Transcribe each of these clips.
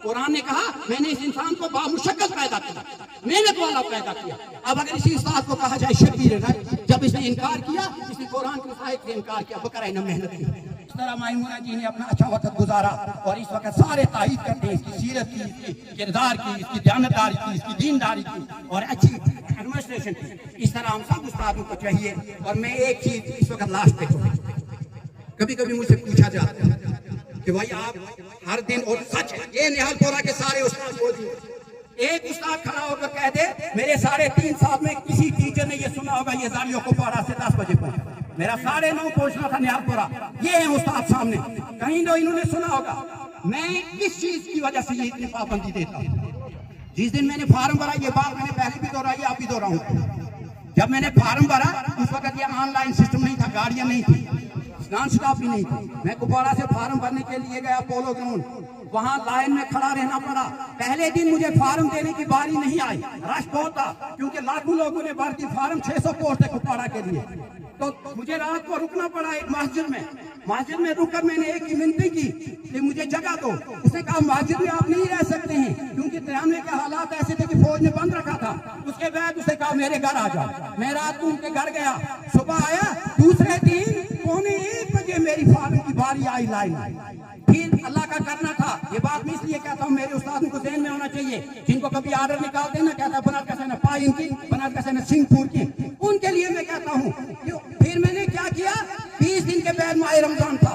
कुरान ने कहा मैंने इस इंसान को बामुशक्कत पैदा किया, मेहनत वाला पैदा किया। अब अगर इसी उस्ताद को कहा जाए शबीर है, जब इसने इनकार किया, इसने कुरान के साहिब से इनकार किया, बकरा इन्हें मेहनत की। इस तरह मायमूना जी ने अपना अच्छा वक्त गुजारा और इस वक्त सारे तारीफ करते हैं इसकी सीरत की, इसकी किरदार की, इसकी दयानतदारी की, इसकी दीनदारी की और अच्छी एडमिनिस्ट्रेशन की। इस तरह हम सब उस्तादों को चाहिए। और मैं एक चीज इस वक्त लास्ट पे कभी कभी मुझसे पूछा जाता है कि भाई आप हर दिन, और सच है ये निहालपुरा के सारे उस्ताद मौजूद, एक उस्ताद खड़ा होकर कह दे मेरे 3.5 साल में किसी टीचर ने ये सुना होगा ये जालियों को 12 से 10 बजे पहुंचा, मेरा 9:30 पहुंचना था निहालपुरा, ये है उस्ताद सामने, कहीं तो इन्होंने सुना होगा। मैं किस चीज की वजह से ये इतनी पाबंदी देता हूँ? जिस दिन मैंने फार्म भरा, ये बात मैंने पहले भी दोहराई, आप भी दोहराऊंगा, जब मैंने फार्म भरा उस वक्त ये ऑनलाइन सिस्टम नहीं था, गाड़ियां नहीं थी, नॉन स्टॉप भी नहीं थी। मैं कुपवाड़ा से फार्म भरने के लिए गया पोलो ग्राउंड, वहां लाइन में खड़ा रहना पड़ा। पहले दिन मुझे फार्म देने की बारी नहीं आई, रश बहुत था क्योंकि लाखों लोगों ने भर दी फार्म, 600 पोस्ट है कुपवाड़ा के लिए। तो मुझे रात को रुकना पड़ा एक मस्जिद में रुककर मैंने एक ही विनती की कि मुझे जगह दो। उसने कहा मस्जिद में आप नहीं रह सकते हैं क्योंकि 93 के हालात ऐसे थे कि फौज ने बंद रखा था। उसके बाद उसने कहा मेरे घर आ जाओ। मैं रात को उनके घर गया, सुबह आया, दूसरे दिन 1:15 बजे मेरी फार्म की बारी आई लाइन। फिर अल्लाह का करना था, ये बात मैं इसलिए कहता हूँ मेरे उस्तादों को ज़हन में होना चाहिए, जिनको कभी आर्डर निकालते हैं ना, कहता बनारस न पाइन की, बनारस न सिंहपुर की, उनके लिए मैं कहता हूँ। फिर मैंने क्या किया, 20 दिन के बाद माह रमजान था,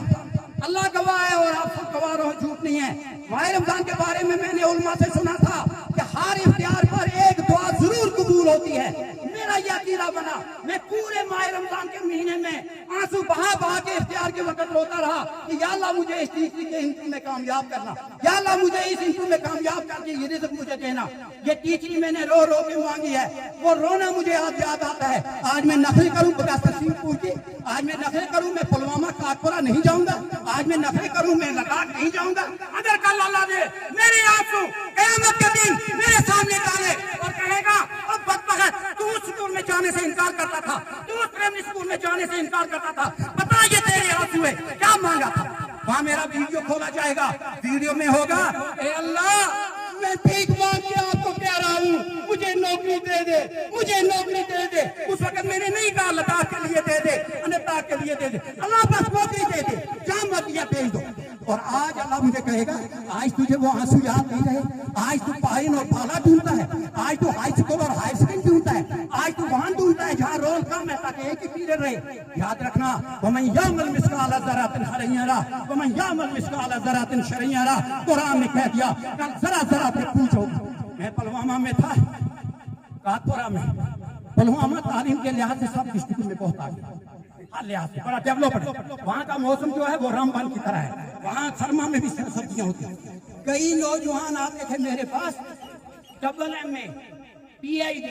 अल्लाह गवाह है और आप सब गवाह रहो, झूठ नहीं है। माह रमजान के बारे में मैंने उलमा से सुना था कि हर इफ्तियार पर एक दुआ जरूर कबूल होती है। मेरा यह अकीदा बना, मैं पूरे माह रमजान के महीने में आंसू बहा के इफ्तियार के वक्त रोता रहा कि या अल्लाह मुझे इस तीसरी के इंटरव्यू में कामयाब करना, या अल्लाह मुझे इस इंटरव्यू में कामयाब करके ये रिज़्क़ मुझे देना। ये तीसरी मैंने रो रो के मांगी है, वो रोना मुझे आज याद आता है। आज मैं नफरी करूँ सिंहपुर की, आज मैं नफरी करूँ मैं पुलवामा काकपुरा नहीं जाऊंगा, आज मैं नफरी करूँ मैं लद्दाख नहीं जाऊंगा। अगर कल अल्लाह ने मेरे आंसू क़यामत के दिन मेरे सामने डाले और कहेगा अब बदबख्त तू स्कूल में जाने से इनकार करता था, तू प्राइमरी स्कूल में जाने से इनकार करता था, बता ये तेरे आंसू है क्या मांगा था, वहां मेरा वीडियो खोला जाएगा, वीडियो में होगा ए अल्लाह मैं भीख मांग के आपको कह रहा हूँ मुझे नौकरी दे दे, मुझे नौकरी दे दे। उस वक्त मैंने नहीं कहा लद्दाख के लिए दे दे, अनंतनाग के लिए दे दे, अल्लाह बस नौकरी दे दे, जहाँ मर्जी भेज दो। और आज अल्लाह मुझे कहेगा आज तुझे वो आंसू याद नहीं रहे, आज तू पाइन और पाला ढूंढता है, आज तू हाई स्कूल और हायर सेकेंडरी ढूंढता है, आज तू वहां ढूंढता है जहाँ रोल कम है ताकि एक ही पीरियड रहे। याद रखना वमन यामल मिस्काल ज़र्रातिन खैरन यरा वमन यामल मिस्काल ज़र्रातिन शर्रन यरा। कुरान ने कह दिया कल जरा पे पूछो। मैं पुलवामा में था, काकपुरा में, पुलवामा तालीम के लिहाज से सब डिस्ट्रिक्ट में बहुत आगे, हर लिहाज से बड़ा डेवलप्ड है। वहाँ का मौसम जो है वो रामबन की तरह है, वहाँ सरमा में भी सब्जियां होती हैं। कई नौजवान आते थे मेरे पास डबल MA PhD,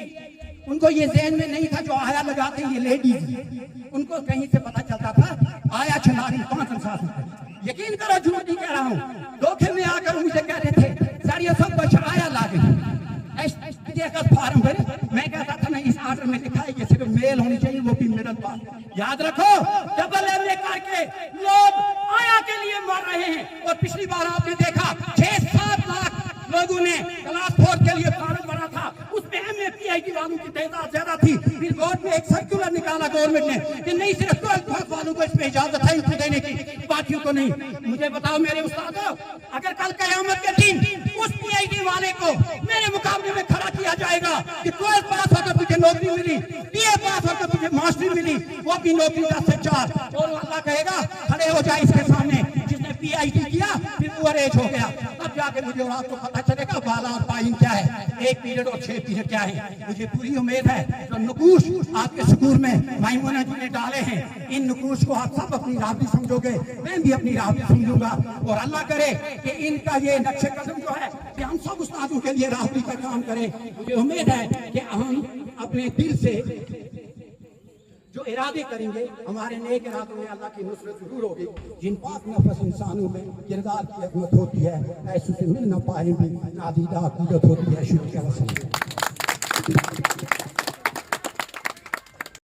उनको ये ज़हन में नहीं था जो आया लगाते ये लेडीज, उनको कहीं से पता चलता था आया छलारी 5 साल। यकीन करो झूठ नहीं कह रहा हूँ, धोखे में आकर मुझे कह रहे थे सर ये सब कुछ आया लागे फार्म भरे। मैं कहता था नहीं, इस आर्डर में लिखा है कि सिर्फ मेल होनी चाहिए, वो भी मिडिल पास। याद रखो डबल MA करके लोग आया के लिए मर रहे हैं। और पिछली बार आपने देखा 6-7 लाख लोगों ने क्लास 4 के लिए फार्म भरा था, उसमें MA PhD वालों की तादाद ज्यादा थी। फिर गवर्नमेंट ने एक सर्कुलर निकाला गवर्नमेंट ने कि नहीं सिर्फ 12th वालों को इसमें इजाजत है इंटरव्यू देने की, बाकियों को नहीं। मुझे बताओ मेरे उस्तादों, अगर कल क़यामत के दिन उस PhD वाले को मेरे मुकाबले में खड़ा किया जाएगा कि 12th पास होकर तुझे नौकरी मिली, BA पास होकर तुझे मास्टरी मिली, वो भी नौकरी 10 से 4, और अल्लाह कहेगा खड़े हो जाए इसके सामने जिसने PhD किया फिर ओवर एज हो गया, तब जाके मुझे और आपको पता चलेगा बाला और पाइन क्या है, 1 पीरियड और 6 पीरियड क्या है। मुझे पूरी उम्मीद है जो नुकूश आपके स्कूल में मायमूना जी ने डाले हैं, इन नुकूश को आप सब अपनी राह भी समझोगे, मैं भी अपनी राह भी समझूंगा। और अल्लाह करे कि इनका ये नक्शे कदम जो है कि हम सब उस्तादों के लिए राहबरी का काम करें। मुझे उम्मीद है कि हम अपने दिल से जो इरादे करेंगे हमारे नेक इरादों में अल्लाह की नुसरत जरूर होगी। जिन पाक नफस इंसानों में किरदार की अजमत होती है ऐसे से मिल न पाएंगे, नादीदा अकीदत होती है। शुक्रिया।